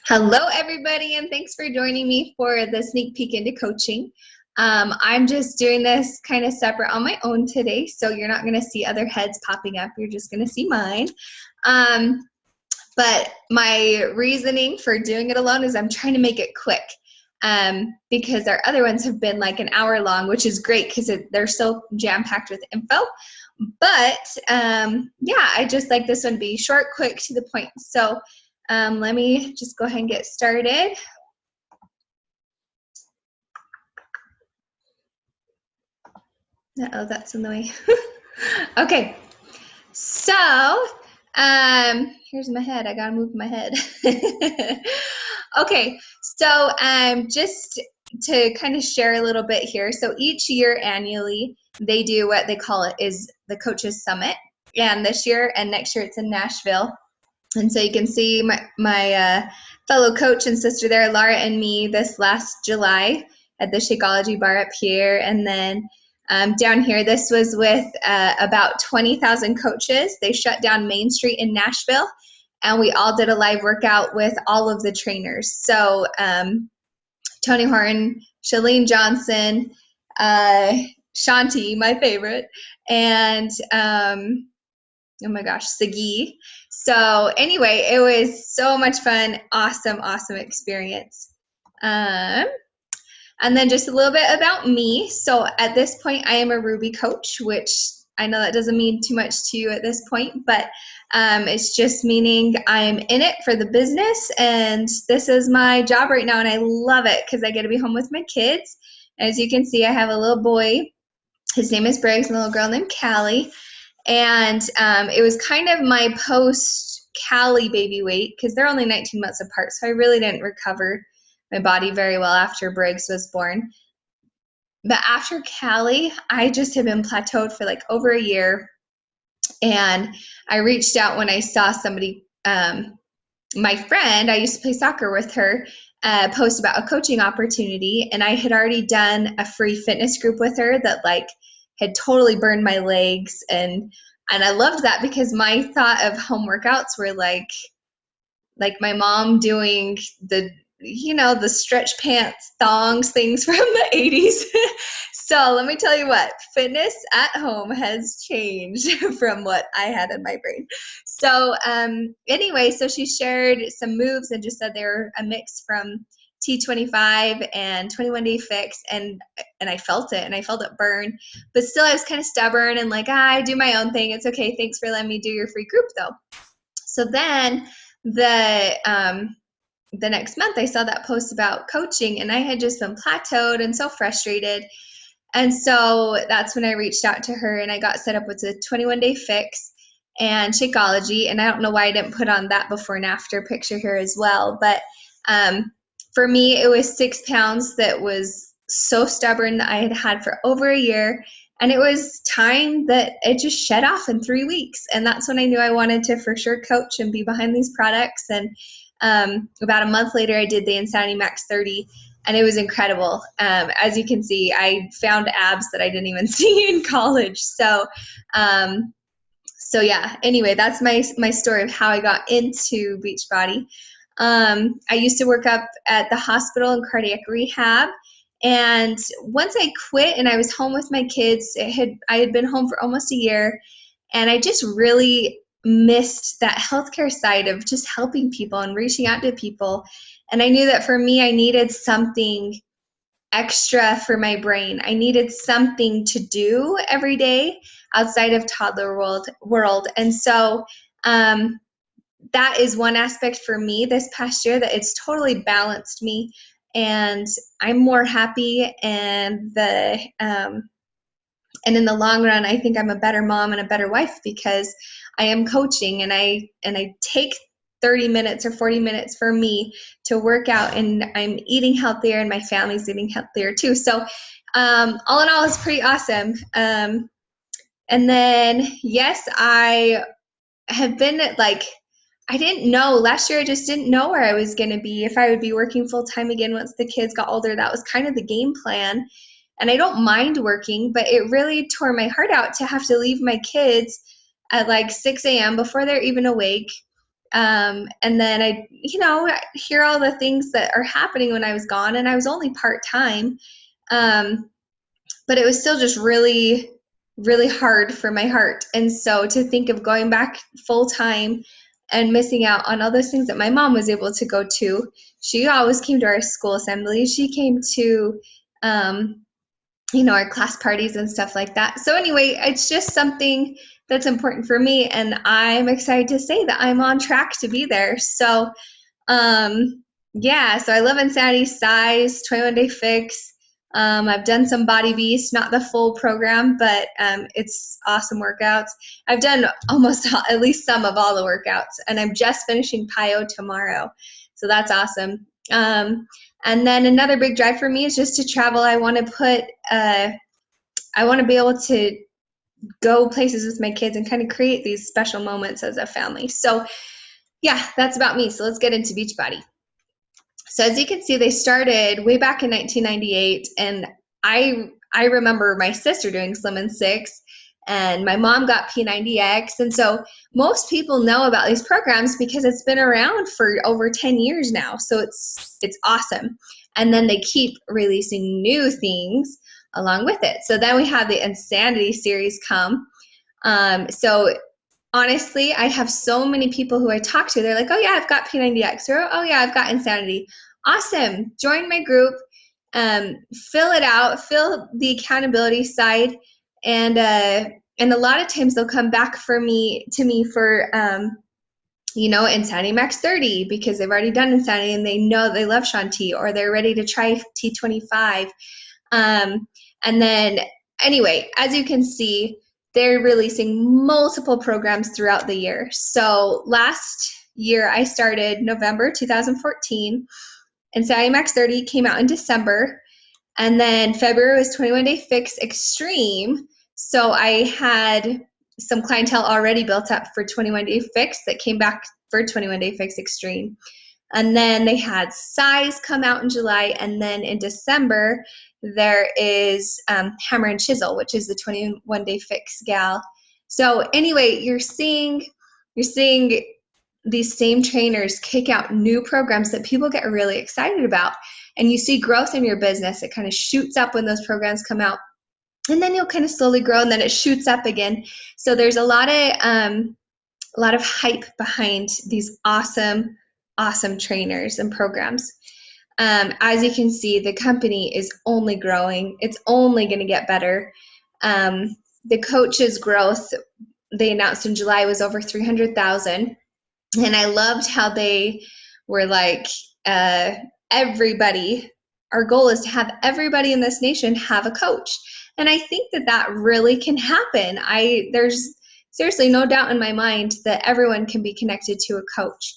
Hello, everybody, and thanks for joining me for the sneak peek into coaching. I'm just doing this kind of separate on my own today, so you're not going to see other heads popping up. You're just going to see mine. But my reasoning for doing it alone is I'm trying to make it quick because our other ones have been like an hour long, which is great because they're so jam-packed with info. But yeah, I just like this one to be short, quick, to the point. So let me just go ahead and get started. Uh-oh, that's in the way. Okay, so here's my head. I gotta move my head. Okay, so just to kind of share a little bit here. So each year annually, they do what they call it is the Coaches Summit. And this year and next year it's in Nashville. And so you can see my fellow coach and sister there, Laura, and me this last July at the Shakeology bar up here. And then down here, this was with about 20,000 coaches. They shut down Main Street in Nashville, and we all did a live workout with all of the trainers. So Tony Horton, Shalene Johnson, Shanti, my favorite, and oh my gosh, Sagi. So anyway, it was so much fun. Awesome experience. And then just a little bit about me. So at this point, I am a Ruby coach, which I know that doesn't mean too much to you at this point, but it's just meaning I'm in it for the business, and this is my job right now, and I love it because I get to be home with my kids. As you can see, I have a little boy. His name is Briggs, and a little girl named Callie. And it was kind of my post-Callie baby weight because they're only 19 months apart, so I really didn't recover my body very well after Briggs was born. But after Callie, I just have been plateaued for like over a year, and I reached out when I saw somebody, my friend, I used to play soccer with her, post about a coaching opportunity, and I had already done a free fitness group with her that like had totally burned my legs, and I loved that because my thought of home workouts were like my mom doing the the stretch pants thongs things from the 80s. So let me tell you what, fitness at home has changed from what I had in my brain. So anyway, so she shared some moves and just said they were a mix from T25 and 21 Day Fix, and I felt it, and I felt it burn. But still, I was kind of stubborn and like, I do my own thing. It's okay. Thanks for letting me do your free group, though. So then the next month, I saw that post about coaching, and I had just been plateaued and so frustrated. And so that's when I reached out to her, and I got set up with a 21 Day Fix and Shakeology. And I don't know why I didn't put on that before and after picture here as well. But for me, it was 6 pounds that was so stubborn that I had had for over a year. And it was time that it just shed off in 3 weeks. And that's when I knew I wanted to for sure coach and be behind these products. And about a month later, I did the Insanity Max 30, and it was incredible. As you can see, I found abs that I didn't even see in college. So yeah, anyway, that's my story of how I got into Beachbody. I used to work up at the hospital in cardiac rehab. And once I quit and I was home with my kids, I had been home for almost a year, and I just really missed that healthcare side of just helping people and reaching out to people. And I knew that for me, I needed something extra for my brain. I needed something to do every day outside of toddler world. And so that is one aspect for me this past year that it's totally balanced me, and I'm more happy, and in the long run, I think I'm a better mom and a better wife because I am coaching, and I take 30 minutes or 40 minutes for me to work out, and I'm eating healthier, and my family's eating healthier too. So all in all, it's pretty awesome. And then, yes, I have been I didn't know. Last year, I just didn't know where I was going to be, if I would be working full time again once the kids got older. That was kind of the game plan. And I don't mind working, but it really tore my heart out to have to leave my kids at like 6 a.m. before they're even awake, And then I hear all the things that are happening when I was gone, and I was only part-time. But it was still just really, really hard for my heart. And so to think of going back full time and missing out on all those things that my mom was able to go to. She always came to our school assemblies. She came to, our class parties and stuff like that. So anyway, it's just something that's important for me. And I'm excited to say that I'm on track to be there. So, so I love Insanity, Size, 21 Day Fix. I've done some Body Beast, not the full program, but it's awesome workouts. I've done at least some of all the workouts, and I'm just finishing PIO tomorrow. So that's awesome. And then another big drive for me is just to travel. I want to be able to go places with my kids and kind of create these special moments as a family. So yeah, that's about me. So let's get into Beachbody. So as you can see, they started way back in 1998, and I remember my sister doing Slim and Six, and my mom got P90X, and so most people know about these programs because it's been around for over 10 years now. So it's awesome, and then they keep releasing new things along with it. So then we have the Insanity series come. So honestly, I have so many people who I talk to. They're like, oh, yeah, I've got P90X, or oh, yeah, I've got Insanity. Awesome. Join my group. Fill it out. Fill the accountability side. And a lot of times they'll come back to me for, Insanity Max 30 because they've already done Insanity and they know they love Shanti, or they're ready to try T25. And then, anyway, as you can see, they're releasing multiple programs throughout the year. So last year I started November 2014, and Sally Max 30 came out in December, and then February was 21 Day Fix Extreme. So I had some clientele already built up for 21 Day Fix that came back for 21 Day Fix Extreme. And then they had Size come out in July, and then in December there is Hammer and Chisel, which is the 21 Day Fix gal. So anyway, you're seeing these same trainers kick out new programs that people get really excited about, and you see growth in your business. It kind of shoots up when those programs come out, and then you'll kind of slowly grow, and then it shoots up again. So there's a lot of hype behind these awesome trainers and programs. As you can see, the company is only growing. It's only going to get better. The coaches' growth, they announced in July, was over 300,000. And I loved how they were like, everybody, our goal is to have everybody in this nation have a coach. And I think that really can happen. There's seriously no doubt in my mind that everyone can be connected to a coach.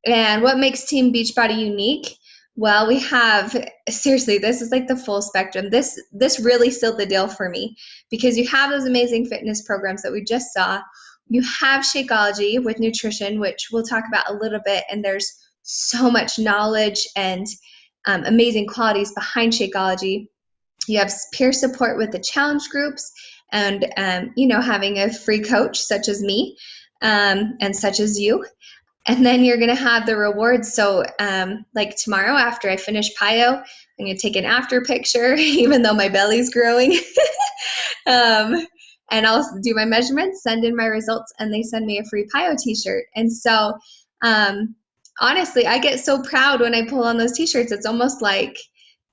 And what makes Team Beachbody unique? Well, we have, seriously, this is like the full spectrum. This really sealed the deal for me, because you have those amazing fitness programs that we just saw. You have Shakeology with nutrition, which we'll talk about a little bit, and there's so much knowledge and amazing qualities behind Shakeology. You have peer support with the challenge groups, and having a free coach such as me and such as you. And then you're going to have the rewards. So like tomorrow after I finish PIO, I'm going to take an after picture, even though my belly's growing. And I'll do my measurements, send in my results, and they send me a free PIO t-shirt. And so honestly, I get so proud when I pull on those t-shirts. It's almost like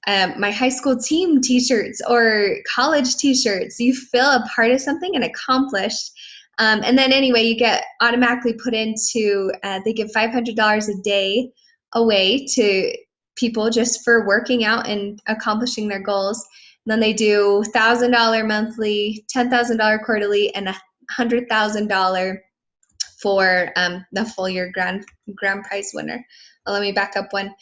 my high school team t-shirts or college t-shirts. You feel a part of something and accomplished. And then anyway, you get automatically put into, they give $500 a day away to people just for working out and accomplishing their goals. And then they do $1,000 monthly, $10,000 quarterly, and $100,000 for the full year grand prize winner. Let me back up one.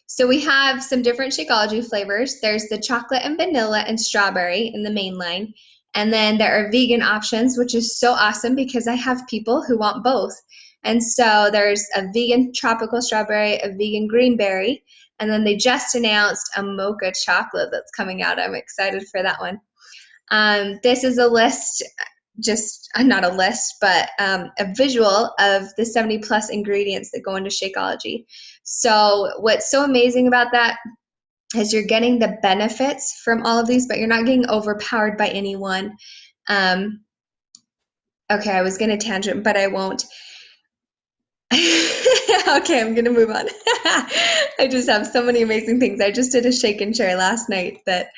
So we have some different Shakeology flavors. There's the chocolate and vanilla and strawberry in the main line. And then there are vegan options, which is so awesome because I have people who want both. And so there's a vegan tropical strawberry, a vegan green berry, and then they just announced a mocha chocolate that's coming out. I'm excited for that one. This is a list just not a list, but a visual of the 70 plus ingredients that go into Shakeology. So what's so amazing about that is you're getting the benefits from all of these, but you're not getting overpowered by any one. Okay, I was going to tangent, but I won't. Okay, I'm going to move on. I just have so many amazing things. I just did a shake and share last night that,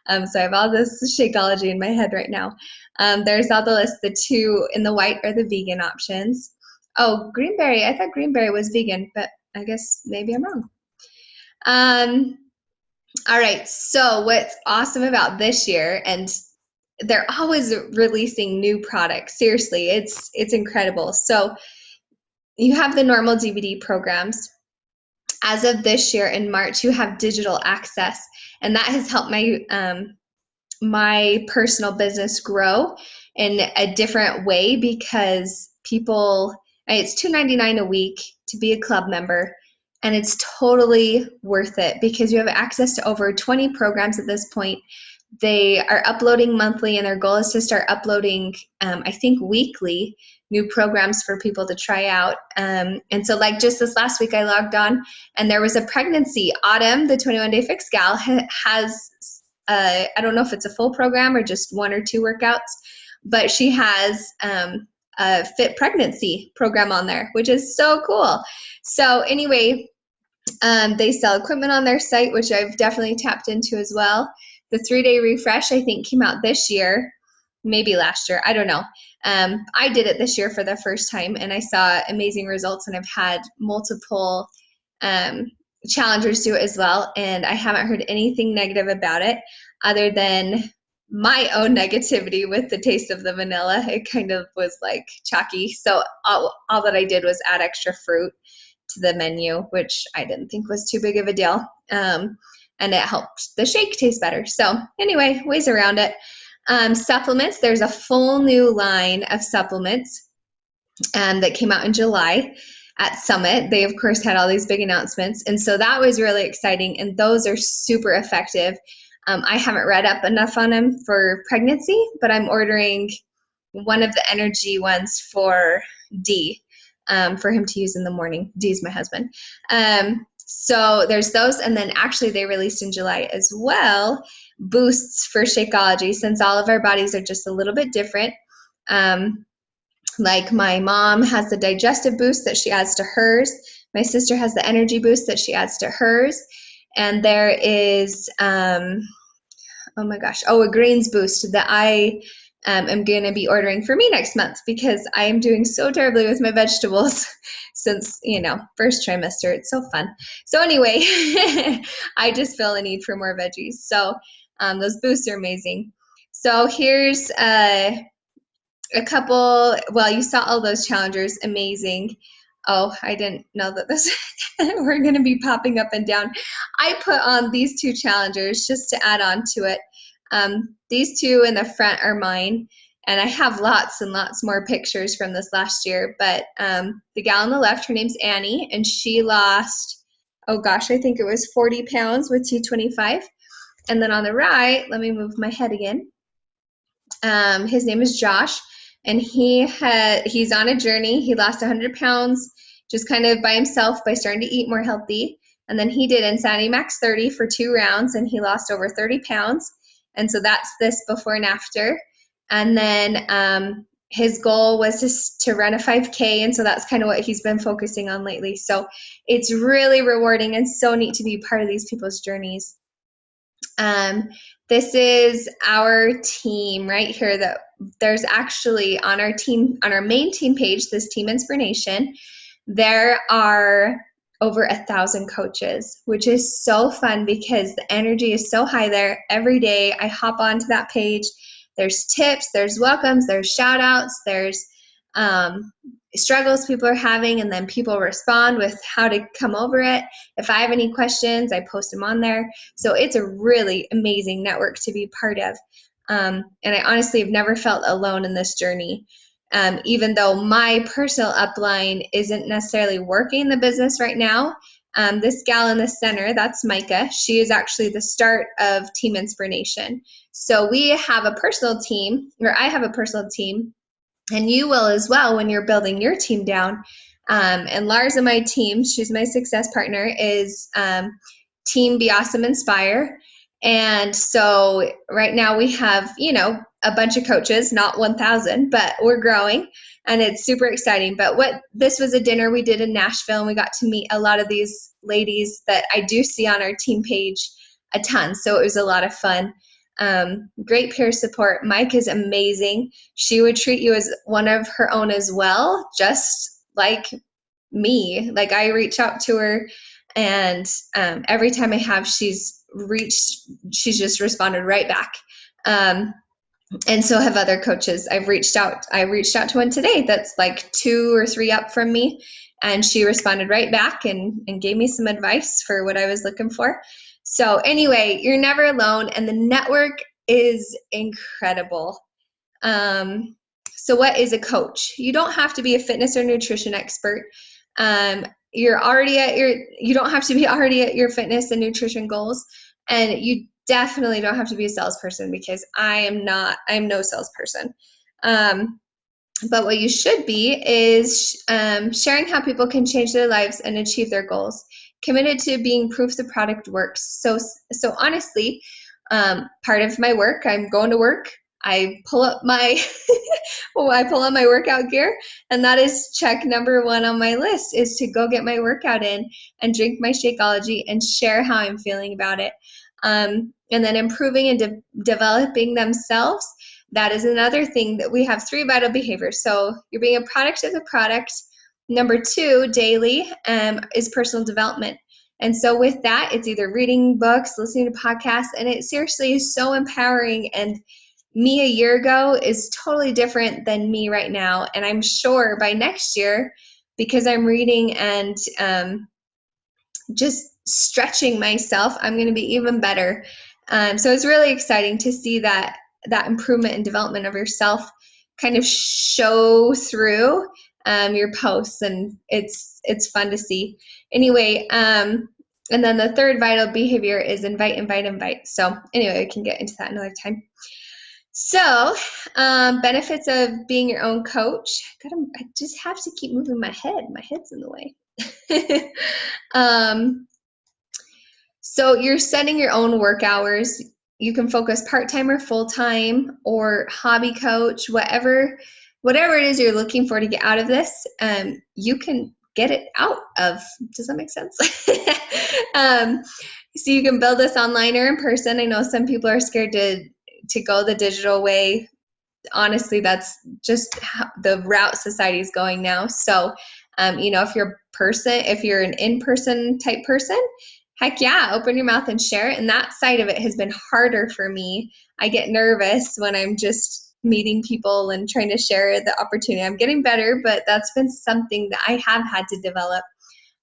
so I have all this Shakeology in my head right now. There's all the list. The two in the white are the vegan options. Oh, greenberry. I thought greenberry was vegan, but I guess maybe I'm wrong. All right. So what's awesome about this year, and they're always releasing new products. Seriously, it's incredible. So you have the normal DVD programs. As of this year in March, you have digital access, and that has helped my personal business grow in a different way because it's $2.99 a week to be a club member, and it's totally worth it because you have access to over 20 programs at this point. They are uploading monthly, and their goal is to start uploading, I think, weekly new programs for people to try out. And so like just this last week, I logged on and there was a pregnancy. Autumn, the 21 Day Fix gal, has, I don't know if it's a full program or just one or two workouts, but she has a fit pregnancy program on there, which is so cool. So anyway, they sell equipment on their site, which I've definitely tapped into as well. The 3-day refresh, I think, came out this year, maybe last year. I don't know. I did it this year for the first time, and I saw amazing results, and I've had multiple challengers do it as well, and I haven't heard anything negative about it other than my own negativity with the taste of the vanilla. It kind of was like chalky. So all that I did was add extra fruit to the menu, which I didn't think was too big of a deal. And it helped the shake taste better. So anyway, ways around it. Supplements, there's a full new line of supplements that came out in July at Summit. They, of course, had all these big announcements. And so that was really exciting. And those are super effective. I haven't read up enough on them for pregnancy, but I'm ordering one of the energy ones for D, for him to use in the morning. D's my husband. So there's those. And then actually they released in July as well, boosts for Shakeology, since all of our bodies are just a little bit different. Like my mom has the digestive boost that she adds to hers. My sister has the energy boost that she adds to hers. And there is, a greens boost that I am going to be ordering for me next month because I am doing so terribly with my vegetables since, first trimester. It's so fun. So anyway, I just feel a need for more veggies. So those boosts are amazing. So here's a couple, you saw all those challengers, amazing. Oh, I didn't know that this were going to be popping up and down. I put on these two challengers just to add on to it. These two in the front are mine, and I have lots and lots more pictures from this last year, but the gal on the left, her name's Annie, and she lost, I think it was 40 pounds with T25. And then on the right, let me move my head again. His name is Josh, and he's on a journey. He lost 100 pounds just kind of by himself by starting to eat more healthy. And then he did Insanity Max 30 for 2 rounds, and he lost over 30 pounds. And so that's this before and after. And then his goal was to run a 5K, and so that's kind of what he's been focusing on lately. So it's really rewarding and so neat to be part of these people's journeys. This is our team right here. That there's actually on our main team page, this Team Inspiration, there are over 1,000 coaches, which is so fun because the energy is so high there. Every day I hop onto that page. There's tips, there's welcomes, there's shout outs, there's struggles people are having, and then people respond with how to come over it. If I have any questions, I post them on there. So it's a really amazing network to be part of. And I honestly have never felt alone in this journey. Even though my personal upline isn't necessarily working the business right now, This gal in the center, that's Micah. She is actually the start of Team Inspiration. So we have a personal team, or I have a personal team, and you will as well when you're building your team down. And Lars and my team, she's my success partner, is Team Be Awesome Inspire. And so right now we have, a bunch of coaches, not 1,000, but we're growing and it's super exciting. But this was a dinner we did in Nashville, and we got to meet a lot of these ladies that I do see on our team page a ton. So it was a lot of fun. Great peer support. Mike is amazing. She would treat you as one of her own as well, just like me. Like, I reach out to her, and every time I have, she's just responded right back. And so have other coaches. I reached out to one today that's like 2 or 3 up from me, and she responded right back and gave me some advice for what I was looking for. So anyway, you're never alone, and the network is incredible. So what is a coach? You don't have to be a fitness or nutrition expert. You don't have to be already at your fitness and nutrition goals, and you definitely don't have to be a salesperson, because I'm no salesperson. But what you should be is sharing how people can change their lives and achieve their goals, committed to being proof the product works. So honestly, part of my work, I'm going to work, I pull up my my workout gear, and that is check number 1 on my list, is to go get my workout in and drink my Shakeology and share how I'm feeling about it. And then improving and developing themselves. That is another thing, that we have 3 vital behaviors. So you're being a product of the product. Number 2, daily, is personal development. And so with that, it's either reading books, listening to podcasts, and it seriously is so empowering. And me a year ago is totally different than me right now. And I'm sure by next year, because I'm reading and just stretching myself, I'm going to be even better. So it's really exciting to see that improvement and development of yourself kind of show through your posts, and it's fun to see. Anyway, and then the 3rd vital behavior is invite. So anyway, I can get into that another time. So benefits of being your own coach. I just have to keep moving my head. My head's in the way. So you're setting your own work hours. You can focus part-time or full-time or hobby coach, whatever it is you're looking for to get out of this, you can get it out of. Does that make sense? So you can build this online or in person. I know some people are scared to go the digital way. Honestly, that's just the route society is going now. So, if you're an in-person type person, heck yeah, open your mouth and share it. And that side of it has been harder for me. I get nervous when I'm just meeting people and trying to share the opportunity. I'm getting better, but that's been something that I have had to develop.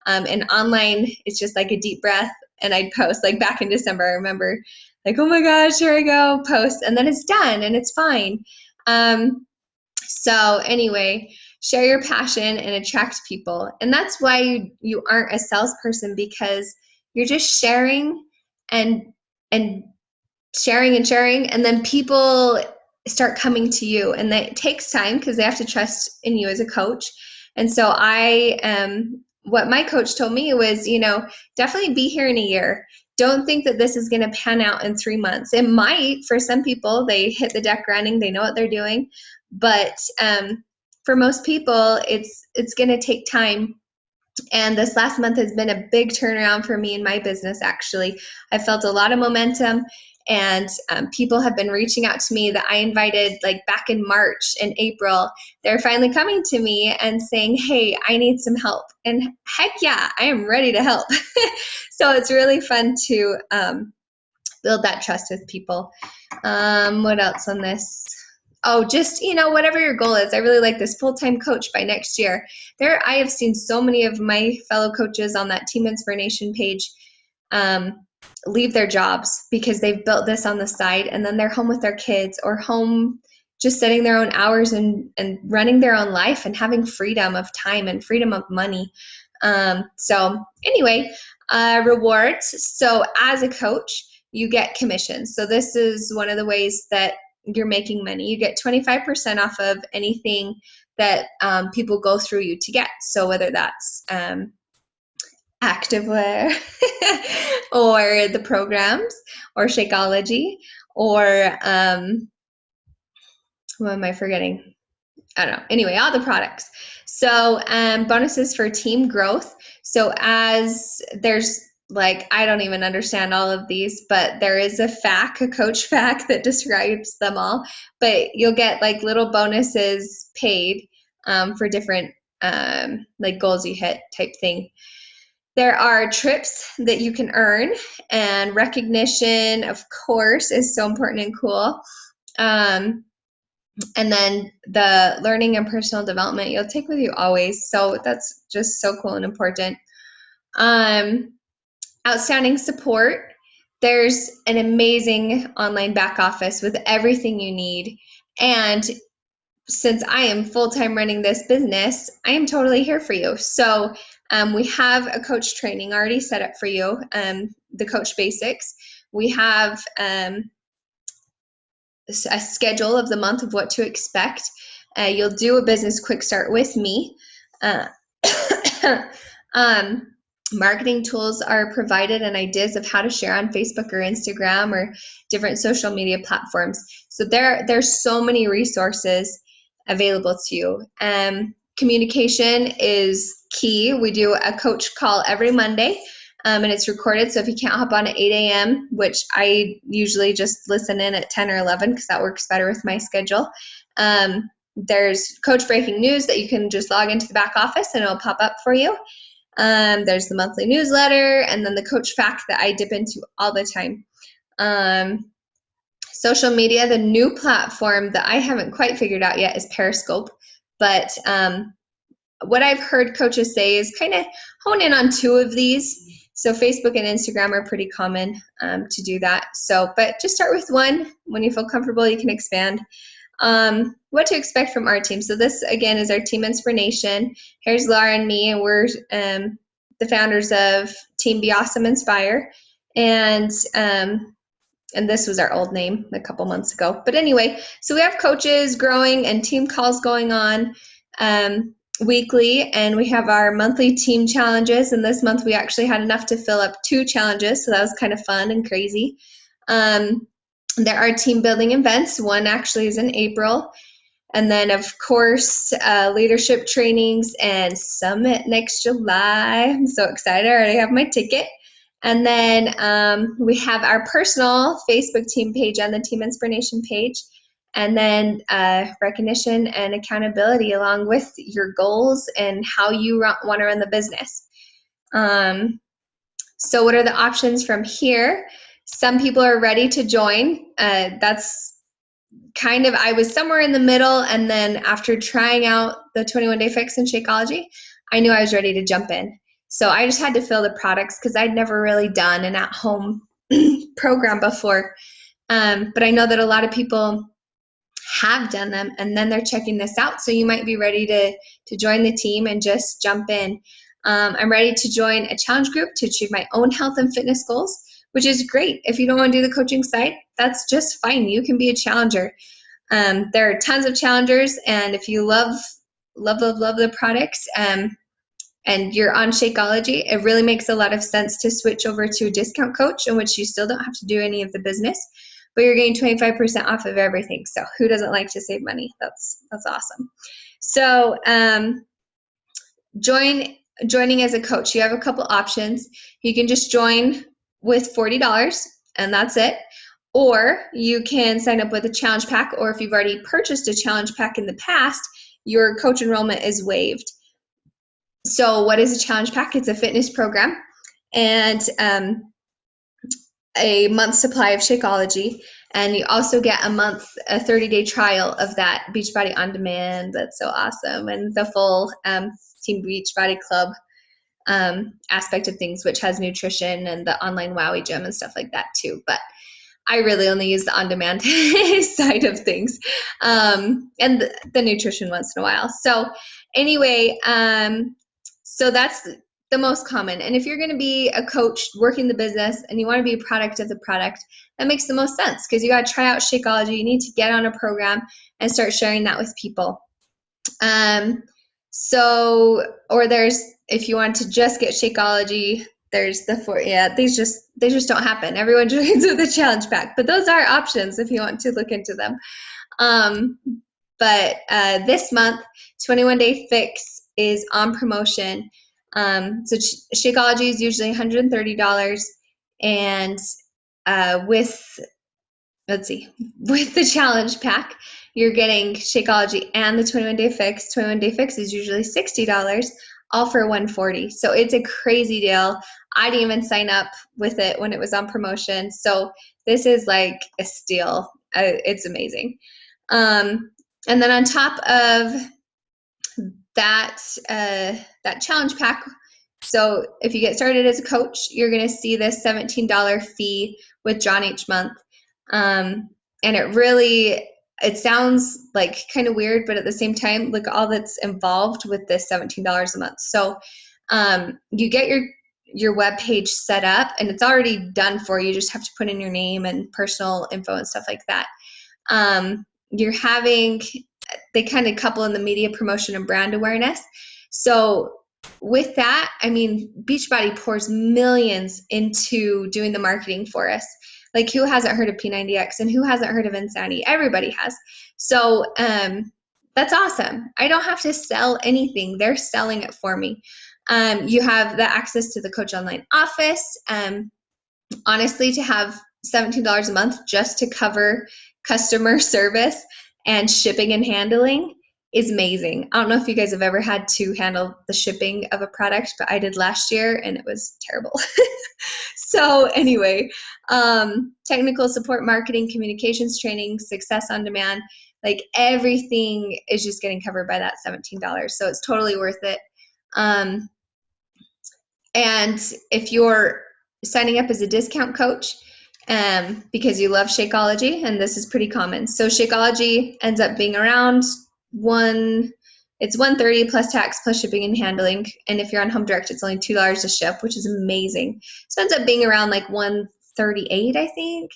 And online, it's just like a deep breath, and I'd post. Like back in December, I remember, like, oh my gosh, here I go, post, and then it's done and it's fine. So anyway, share your passion and attract people. And that's why you aren't a salesperson, because you're just sharing and sharing and sharing, and then people start coming to you, and that takes time because they have to trust in you as a coach. And so what my coach told me was, definitely be here in a year. Don't think that this is going to pan out in 3 months. It might for some people. They hit the deck running, they know what they're doing. But for most people, it's going to take time. And this last month has been a big turnaround for me in my business, actually. I felt a lot of momentum, and people have been reaching out to me that I invited like back in March and April. They're finally coming to me and saying, hey, I need some help. And heck yeah, I am ready to help. So it's really fun to build that trust with people. What else on this? Oh, just, whatever your goal is. I really like this full-time coach by next year. I have seen so many of my fellow coaches on that Team Inspiration page leave their jobs because they've built this on the side, and then they're home with their kids, or home just setting their own hours and running their own life and having freedom of time and freedom of money. So anyway, rewards. So as a coach, you get commissions. So this is one of the ways that you're making money. You get 25% off of anything that people go through you to get. So whether that's activewear or the programs or Shakeology or what am I forgetting? I don't know. Anyway, all the products. So bonuses for team growth. So as there's like, I don't even understand all of these, but there is a coach FAQ that describes them all. But you'll get like little bonuses paid for different like goals you hit type thing. There are trips that you can earn, and recognition, of course, is so important and cool. And then the learning and personal development you'll take with you always. So that's just so cool and important. Outstanding support. There's an amazing online back office with everything you need. And since I am full-time running this business, I am totally here for you. So we have a coach training already set up for you, the Coach Basics. We have a schedule of the month of what to expect. You'll do a business quick start with me. Marketing tools are provided and ideas of how to share on Facebook or Instagram or different social media platforms. So there's so many resources available to you. Communication is key. We do a coach call every Monday. And it's recorded, so if you can't hop on at 8 a.m., which I usually just listen in at 10 or 11 because that works better with my schedule, there's coach breaking news that you can just log into the back office and it'll pop up for you. There's the monthly newsletter, and then the coach FAQ that I dip into all the time. Social media, the new platform that I haven't quite figured out yet is Periscope, but what I've heard coaches say is kind of hone in on two of these. So Facebook and Instagram are pretty common to do that. So, but just start with one. When you feel comfortable, you can expand. What to expect from our team. So this, again, is our Team Inspiration. Here's Laura and me, and we're the founders of Team Be Awesome Inspire. And this was our old name a couple months ago. But anyway, so we have coaches growing and team calls going on weekly, and we have our monthly team challenges. And this month we actually had enough to fill up 2 challenges, so that was kind of fun and crazy. There are team building events. One actually is in April. And then, of course, leadership trainings and summit next July. I'm so excited. I already have my ticket. And then we have our personal Facebook team page on the Team Inspiration page. And then recognition and accountability along with your goals and how you want to run the business. So what are the options from here? Some people are ready to join. That's kind of, I was somewhere in the middle, and then after trying out the 21-day fix and Shakeology, I knew I was ready to jump in. So I just had to fill the products because I'd never really done an at-home program before. But I know that a lot of people have done them, and then they're checking this out. So you might be ready to join the team and just jump in. I'm ready to join a challenge group to achieve my own health and fitness goals, which is great. If you don't want to do the coaching side, that's just fine. You can be a challenger. There are tons of challengers, and if you love the products and you're on Shakeology, it really makes a lot of sense to switch over to a discount coach in which you still don't have to do any of the business, but you're getting 25% off of everything. So who doesn't like to save money? That's awesome. So joining as a coach, you have a couple options. You can just join with $40 and that's it. Or you can sign up with a challenge pack, or if you've already purchased a challenge pack in the past, your coach enrollment is waived. So what is a challenge pack? It's a fitness program and a month's supply of Shakeology. And you also get a 30-day trial of that Beachbody On Demand. That's so awesome. And the full Team Beachbody Club aspect of things, which has nutrition and the online Wowie gym and stuff like that too. But I really only use the on-demand side of things and the nutrition once in a while. So anyway, so that's the most common. And if you're going to be a coach working the business and you want to be a product of the product, that makes the most sense because you got to try out Shakeology. You need to get on a program and start sharing that with people. Or there's, if you want to just get Shakeology, there's these just don't happen. Everyone joins with a challenge pack, but those are options if you want to look into them. But this month, 21 Day Fix is on promotion. So Shakeology is usually $130, and with the challenge pack, you're getting Shakeology and the 21 Day Fix. 21 Day Fix is usually $60, all for $140. So it's a crazy deal. I didn't even sign up with it when it was on promotion. So this is like a steal. It's amazing. And then on top of that challenge pack, so if you get started as a coach, you're going to see this $17 fee with John each month. And it sounds like kind of weird, but at the same time, look all that's involved with this $17 a month. So you get your web page set up and it's already done for you. You just have to put in your name and personal info and stuff like that. They kind of couple in the media promotion and brand awareness. So with that, I mean, Beachbody pours millions into doing the marketing for us. Like, who hasn't heard of P90X and who hasn't heard of Insanity? Everybody has. So that's awesome. I don't have to sell anything. They're selling it for me. You have the access to the Coach Online office. Honestly, to have $17 a month just to cover customer service and shipping and handling is amazing. I don't know if you guys have ever had to handle the shipping of a product, but I did last year and it was terrible. So anyway, technical support, marketing, communications training, success on demand, like everything is just getting covered by that $17. So it's totally worth it. And if you're signing up as a discount coach, because you love Shakeology, and this is pretty common. So Shakeology ends up being around it's $130 plus tax plus shipping and handling. And if you're on Home Direct, it's only $2 to ship, which is amazing. So it ends up being around like $138, I think.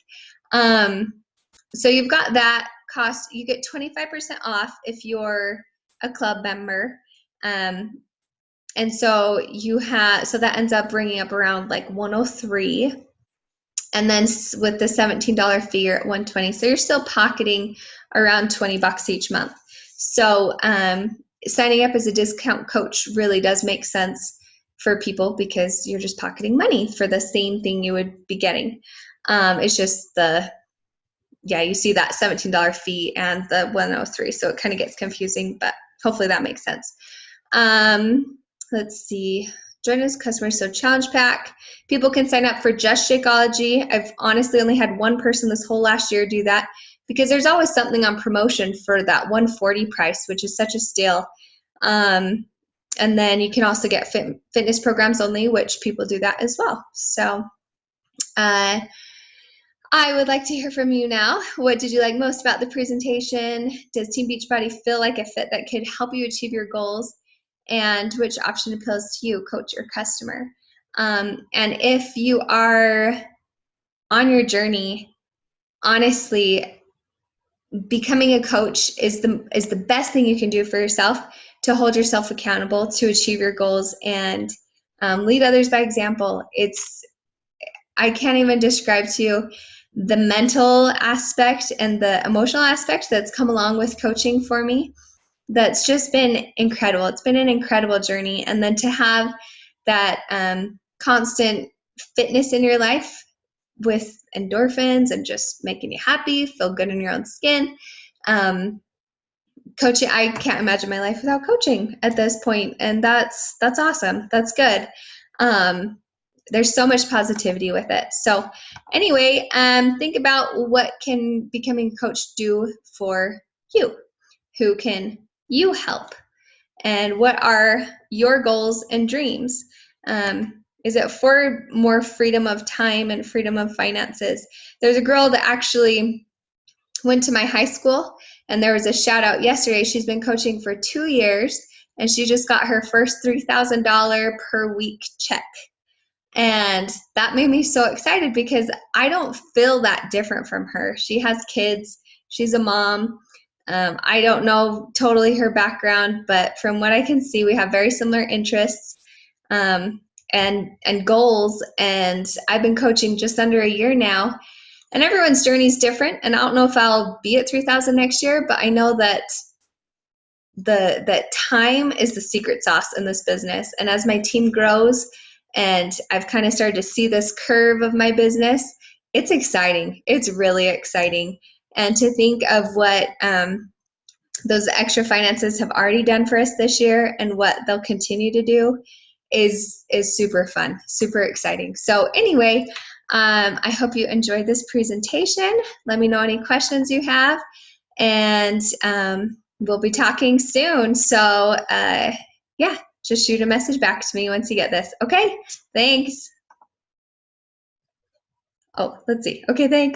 So you've got that cost. You get 25% off if you're a club member. And so that ends up bringing up around like $103. And then with the $17 fee, you're at $120. So you're still pocketing around $20 each month. So signing up as a discount coach really does make sense for people because you're just pocketing money for the same thing you would be getting. It's just you see that $17 fee and the $103. So it kind of gets confusing, but hopefully that makes sense. Let's see. Join as customers. So challenge pack. People can sign up for just Shakeology. I've honestly only had one person this whole last year do that because there's always something on promotion for that $140 price, which is such a steal. And then you can also get fitness programs only, which people do that as well. So I would like to hear from you now. What did you like most about the presentation? Does Team Beachbody feel like a fit that could help you achieve your goals? And which option appeals to you, coach or customer? And if you are on your journey, honestly, becoming a coach is the best thing you can do for yourself to hold yourself accountable to achieve your goals and lead others by example. I can't even describe to you the mental aspect and the emotional aspect that's come along with coaching for me. That's just been incredible. It's been an incredible journey. And then to have that constant fitness in your life with endorphins and just making you happy, feel good in your own skin. Coaching, I can't imagine my life without coaching at this point. And that's awesome. That's good. There's so much positivity with it. So anyway, think about what can becoming a coach do for you. Who can you help? And what are your goals and dreams? Is it for more freedom of time and freedom of finances? There's a girl that actually went to my high school, and there was a shout out yesterday. She's been coaching for 2 years, and she just got her first $3,000 per week check. And that made me so excited because I don't feel that different from her. She has kids, she's a mom. I don't know totally her background, but from what I can see, we have very similar interests and goals. And I've been coaching just under a year now, and everyone's journey is different. And I don't know if I'll be at 3,000 next year, but I know that that time is the secret sauce in this business. And as my team grows and I've kind of started to see this curve of my business, it's exciting. It's really exciting. And to think of what those extra finances have already done for us this year and what they'll continue to do is super fun, super exciting. So anyway, I hope you enjoyed this presentation. Let me know any questions you have, and we'll be talking soon. So yeah, just shoot a message back to me once you get this. Okay, thanks. Oh, let's see. Okay, thanks.